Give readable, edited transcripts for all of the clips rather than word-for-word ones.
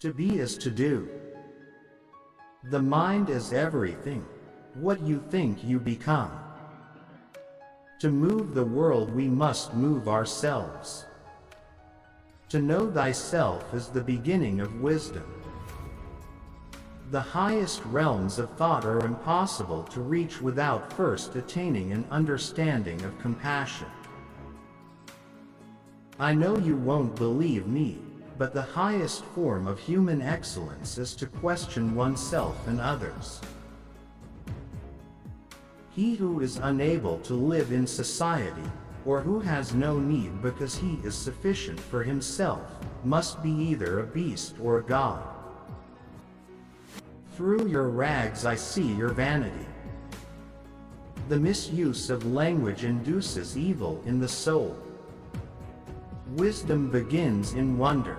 To be is to do. The mind is everything. What you think you become. To move the world we must move ourselves. To know thyself is the beginning of wisdom. The highest realms of thought are impossible to reach without first attaining an understanding of compassion. I know you won't believe me, but the highest form of human excellence is to question oneself and others. He who is unable to live in society, or who has no need because he is sufficient for himself, must be either a beast or a god. Through your rags I see your vanity. The misuse of language induces evil in the soul. Wisdom begins in wonder.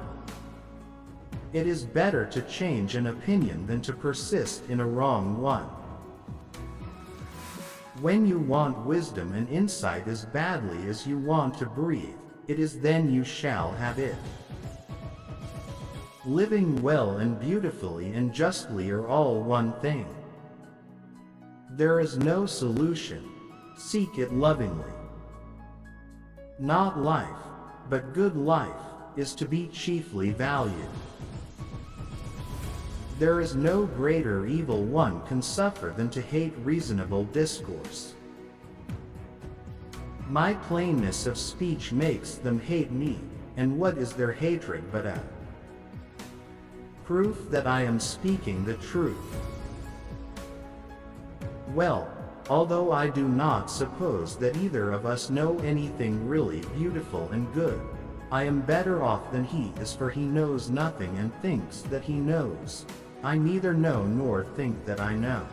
It is better to change an opinion than to persist in a wrong one. When you want wisdom and insight as badly as you want to breathe, it is then you shall have it. Living well and beautifully and justly are all one thing. There is no solution. Seek it lovingly. Not life, but good life, is to be chiefly valued. There is no greater evil one can suffer than to hate reasonable discourse. My plainness of speech makes them hate me, and what is their hatred but a proof that I am speaking the truth? Well, although I do not suppose that either of us know anything really beautiful and good, I am better off than he is, for he knows nothing and thinks that he knows. I neither know nor think that I know.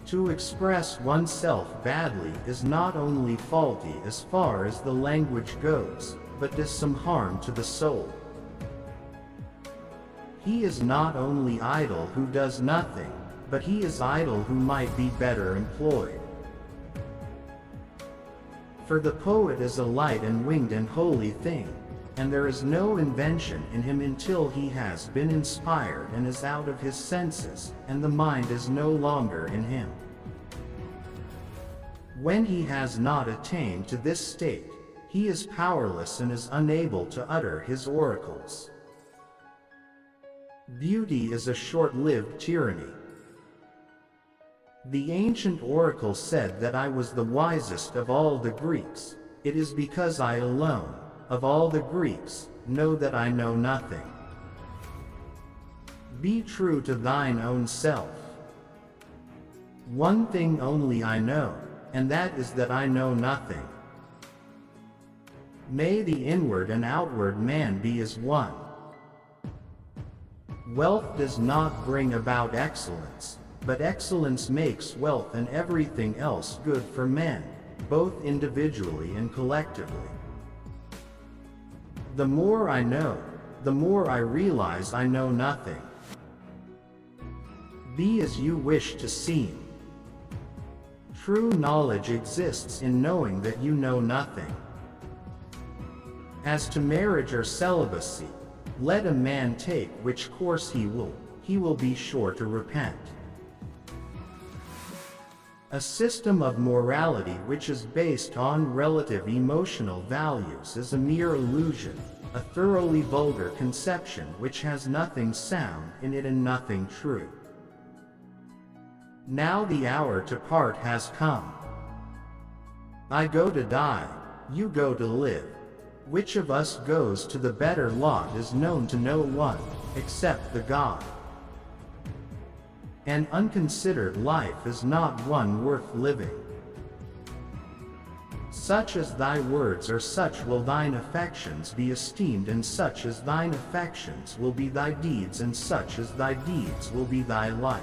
To express oneself badly is not only faulty as far as the language goes, but does some harm to the soul. He is not only idle who does nothing, but he is idle who might be better employed. For the poet is a light and winged and holy thing, and there is no invention in him until he has been inspired and is out of his senses, and the mind is no longer in him. When he has not attained to this state, he is powerless and is unable to utter his oracles. Beauty is a short-lived tyranny. The ancient oracle said that I was the wisest of all the Greeks. It is because I alone, of all the Greeks, know that I know nothing. Be true to thine own self. One thing only I know, and that is that I know nothing. May the inward and outward man be as one. Wealth does not bring about excellence, but excellence makes wealth and everything else good for men, both individually and collectively. The more I know, the more I realize I know nothing. Be as you wish to seem. True knowledge exists in knowing that you know nothing. As to marriage or celibacy, let a man take which course he will be sure to repent. A system of morality which is based on relative emotional values is a mere illusion, a thoroughly vulgar conception which has nothing sound in it and nothing true. Now the hour to part has come. I go to die, you go to live. Which of us goes to the better lot is known to no one, except the God. An unconsidered life is not one worth living. Such as thy words are, such will thine affections be esteemed, and such as thine affections will be thy deeds, and such as thy deeds will be thy life.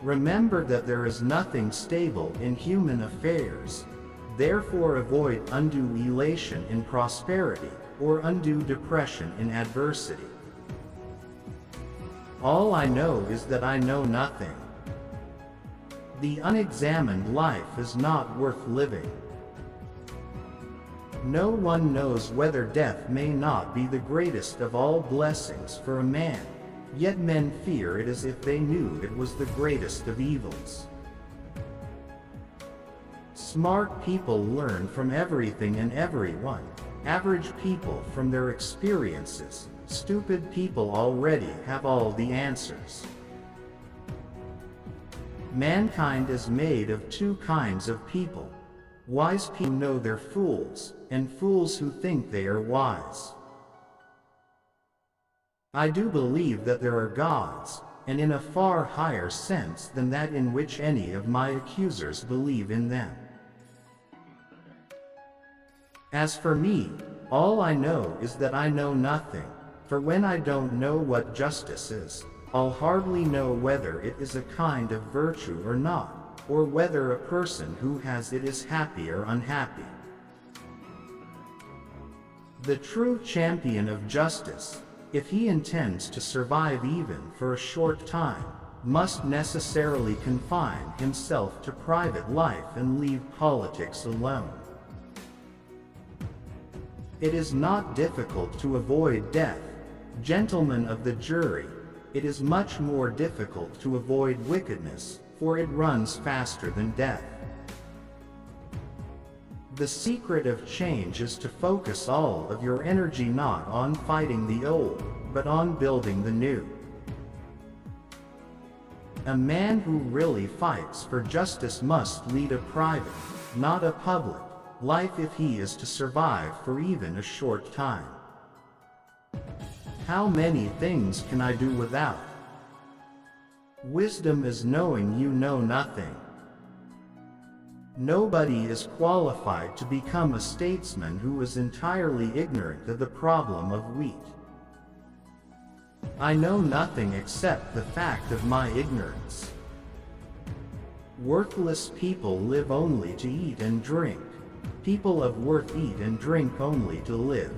Remember that there is nothing stable in human affairs. Therefore avoid undue elation in prosperity, or undue depression in adversity. All I know is that I know nothing. The unexamined life is not worth living. No one knows whether death may not be the greatest of all blessings for a man, yet men fear it as if they knew it was the greatest of evils. Smart people learn from everything and everyone, average people from their experiences, stupid people already have all the answers. Mankind is made of two kinds of people: wise people who know they're fools, and fools who think they are wise. I do believe that there are gods, and in a far higher sense than that in which any of my accusers believe in them. As for me, all I know is that I know nothing, for when I don't know what justice is, I'll hardly know whether it is a kind of virtue or not, or whether a person who has it is happy or unhappy. The true champion of justice, if he intends to survive even for a short time, must necessarily confine himself to private life and leave politics alone. It is not difficult to avoid death, gentlemen of the jury. It is much more difficult to avoid wickedness, for it runs faster than death. The secret of change is to focus all of your energy not on fighting the old, but on building the new. A man who really fights for justice must lead a private, not a public, life if he is to survive for even a short time. How many things can I do without? Wisdom is knowing you know nothing. Nobody is qualified to become a statesman who is entirely ignorant of the problem of wheat. I know nothing except the fact of my ignorance. Worthless people live only to eat and drink. People of worth eat and drink only to live.